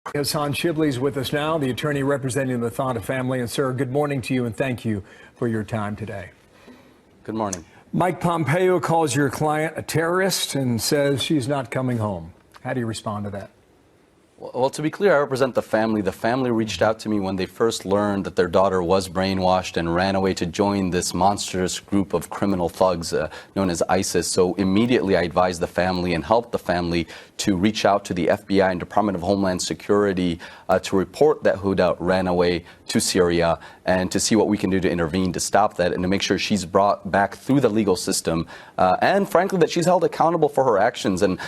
Hassan Shibley's with us now, the attorney representing the Muthana family. And sir, good morning to you and thank you for your time today. Good morning. Mike Pompeo calls your client a terrorist and says she's not coming home. How do you respond to that? Well, to be clear, I represent the family. The family reached out to me when they first learned that their daughter was brainwashed and ran away to join this monstrous group of criminal thugs known as ISIS. So immediately I advised the family and helped the family to reach out to the FBI and Department of Homeland Security to report that Hoda ran away to Syria and to see what we can do to intervene to stop that and to make sure she's brought back through the legal system and frankly that she's held accountable for her actions. And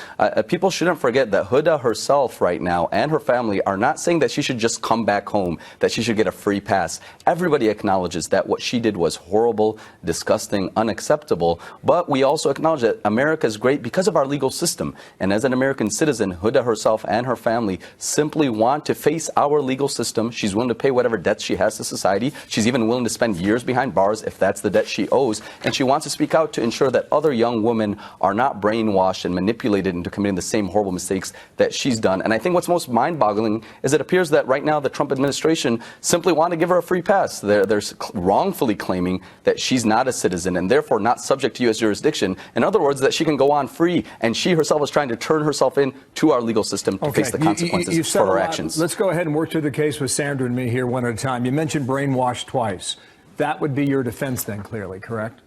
people shouldn't forget that Hoda herself right now and her family are not saying that she should just come back home, that she should get a free pass. Everybody acknowledges that what she did was horrible, disgusting, unacceptable, but we also acknowledge that America is great because of our legal system. And as an American citizen, Hoda herself and her family simply want to face our legal system. She's willing to pay whatever debts she has to society. She's even willing to spend years behind bars if that's the debt she owes. And she wants to speak out to ensure that other young women are not brainwashed and manipulated into committing the same horrible mistakes that she's done. And I think what's most mind-boggling is it appears that right now the Trump administration simply want to give her a free pass. They're wrongfully claiming that she's not a citizen and therefore not subject to U.S. jurisdiction. In other words, that she can go on free, and she herself is trying to turn herself in to our legal system to face the consequences for her actions. Let's go ahead and work through the case with Sandra and me here one at a time. You mentioned brainwashed twice. That would be your defense then, clearly, correct?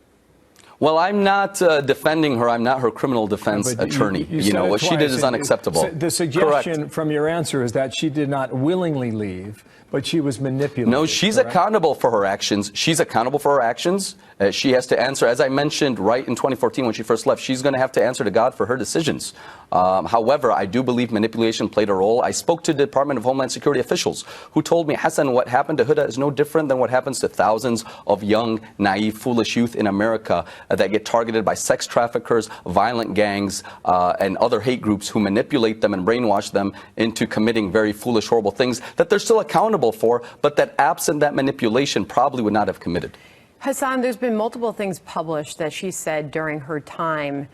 Well, I'm not defending her. I'm not her criminal defense attorney. You know, what she did is unacceptable. The suggestion from your answer is that she did not willingly leave, but she was manipulated. No, she's accountable for her actions. She's accountable for her actions. She has to answer, as I mentioned, right in 2014 when she first left, she's going to have to answer to God for her decisions. However, I do believe manipulation played a role. I spoke to the Department of Homeland Security officials who told me, Hassan, what happened to Hoda is no different than what happens to thousands of young, naive, foolish youth in America that get targeted by sex traffickers, violent gangs, and other hate groups who manipulate them and brainwash them into committing very foolish, horrible things that they're still accountable for, but that absent that manipulation probably would not have committed. Hassan, there's been multiple things published that she said during her time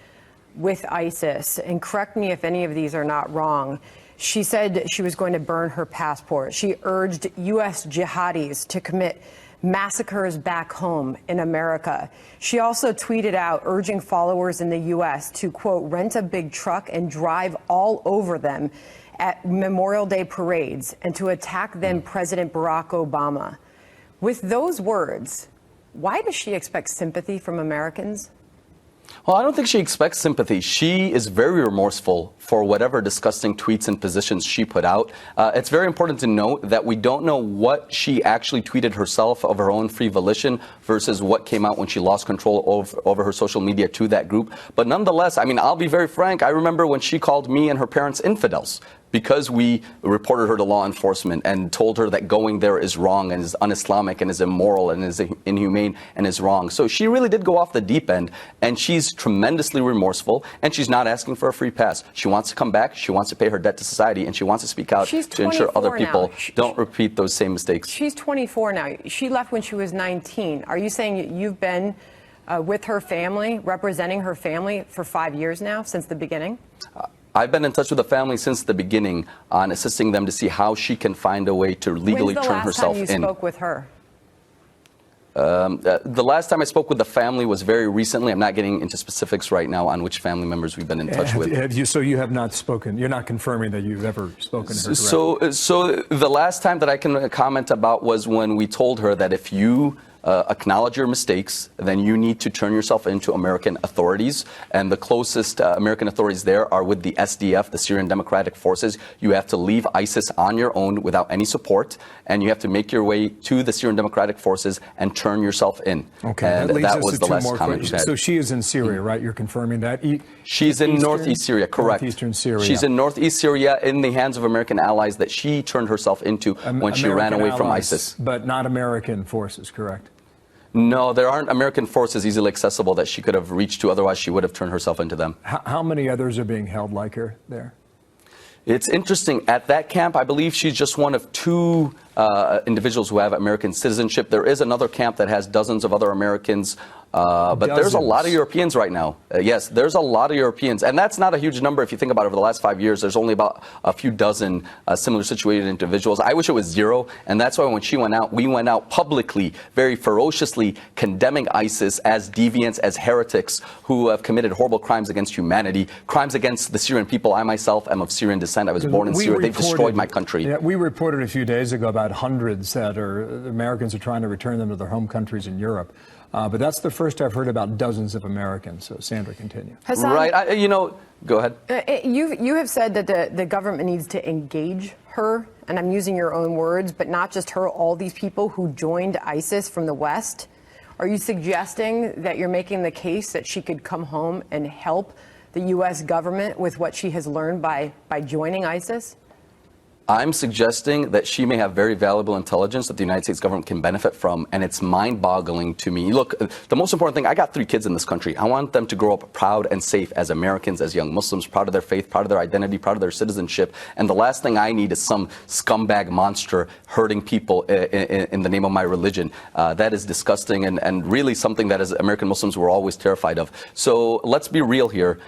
with ISIS, and correct me if any of these are not wrong. She said she was going to burn her passport. She urged U.S. jihadis to commit massacres back home in America. She also tweeted out urging followers in the U.S. to, quote, rent a big truck and drive all over them at Memorial Day parades and to attack then President Barack Obama. With those words, why does she expect sympathy from Americans? Well, I don't think she expects sympathy. She is very remorseful for whatever disgusting tweets and positions she put out. It's very important to note that we don't know what she actually tweeted herself of her own free volition versus what came out when she lost control over her social media to that group. But nonetheless, I mean, I'll be very frank. I remember when she called me and her parents infidels, because we reported her to law enforcement and told her that going there is wrong and is un-Islamic and is immoral and is inhumane and is wrong. So she really did go off the deep end, and she's tremendously remorseful, and she's not asking for a free pass. She wants to come back, she wants to pay her debt to society, and she wants to speak out to ensure other people don't repeat those same mistakes. She's 24 now. She left when she was 19. Are you saying you've been with her family, representing her family for 5 years now, since the beginning? I've been in touch with the family since the beginning on assisting them to see how she can find a way to legally turn herself in. When's the last time you spoke with her? The last time I spoke with the family was very recently. I'm not getting into specifics right now on which family members we've been in touch with. So you have not spoken, you're not confirming that you've ever spoken to her directly? So the last time that I can comment about was when we told her that if you acknowledge your mistakes, then you need to turn yourself into American authorities. And the closest American authorities there are with the SDF, the Syrian Democratic Forces. You have to leave ISIS on your own without any support, and you have to make your way to the Syrian Democratic Forces and turn yourself in. Okay, and that was the last comment you had. So she is in Syria, right? You're confirming that? She's in northeast Syria, correct. Northeastern Syria. She's in northeast Syria in the hands of American allies that she turned herself into when she ran away from ISIS. But not American forces, correct? No, there aren't American forces easily accessible that she could have reached to, otherwise she would have turned herself into them. How many others are being held like her there? It's interesting. At that camp, I believe she's just one of two individuals who have American citizenship. There is another camp that has dozens of other Americans But there's a lot of Dozens. Europeans right now. Yes, there's a lot of Europeans. And that's not a huge number if you think about it. Over the last 5 years, there's only about a few dozen similar situated individuals. I wish it was zero. And that's why when she went out, we went out publicly, very ferociously condemning ISIS as deviants, as heretics who have committed horrible crimes against humanity, crimes against the Syrian people. I myself am of Syrian descent. I was born in Syria. They've destroyed my country. Yeah, we reported a few days ago about hundreds that Americans are trying to return them to their home countries in Europe. But that's the first I've heard about dozens of Americans. So, Sandra, continue. Hassan, Right. Go ahead. You have said that the government needs to engage her, and I'm using your own words, but not just her, all these people who joined ISIS from the West. Are you suggesting that you're making the case that she could come home and help the U.S. government with what she has learned by joining ISIS? I'm suggesting that she may have very valuable intelligence that the United States government can benefit from, and it's mind-boggling to me. Look, the most important thing, I got 3 kids in this country. I want them to grow up proud and safe as Americans, as young Muslims, proud of their faith, proud of their identity, proud of their citizenship. And the last thing I need is some scumbag monster hurting people in the name of my religion. That is disgusting and really something that as American Muslims we're always terrified of. So let's be real here.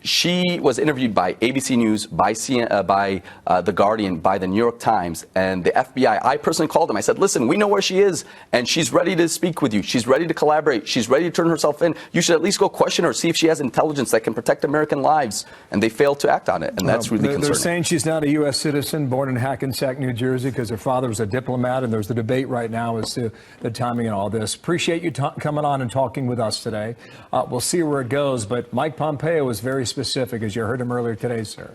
She was interviewed by ABC News, by The Guardian, by the New York Times, and the FBI. I personally called them. I said, listen, we know where she is, and she's ready to speak with you. She's ready to collaborate. She's ready to turn herself in. You should at least go question her, see if she has intelligence that can protect American lives. And they failed to act on it, and that's really concerning. They're saying she's not a U.S. citizen, born in Hackensack, New Jersey, because her father was a diplomat, and there's the debate right now as to the timing and all this. Appreciate you coming on and talking with us today. We'll see where it goes, but Mike Pompeo was very specific, as you heard him earlier today, sir.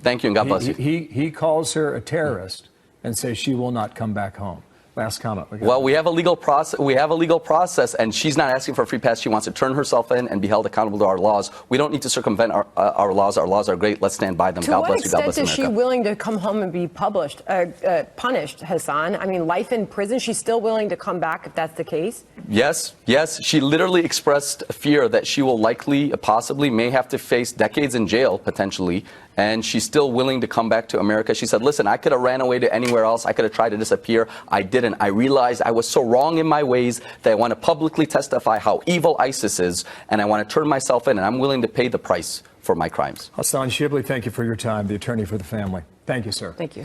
Thank you, and God bless you. He calls her a terrorist and says she will not come back home. Last comment. Well, we have a legal process. We have a legal process, and she's not asking for a free pass. She wants to turn herself in and be held accountable to our laws. We don't need to circumvent our laws. Our laws are great. Let's stand by them. God bless you. God bless America. To what extent is she willing to come home and be punished, Hassan? I mean, life in prison. She's still willing to come back if that's the case. Yes. She literally expressed fear that she will likely, possibly, may have to face decades in jail potentially. And she's still willing to come back to America. She said, listen, I could have ran away to anywhere else. I could have tried to disappear. I didn't. I realized I was so wrong in my ways that I want to publicly testify how evil ISIS is, and I want to turn myself in, and I'm willing to pay the price for my crimes. Hassan Shibli, thank you for your time, the attorney for the family. Thank you, sir. Thank you.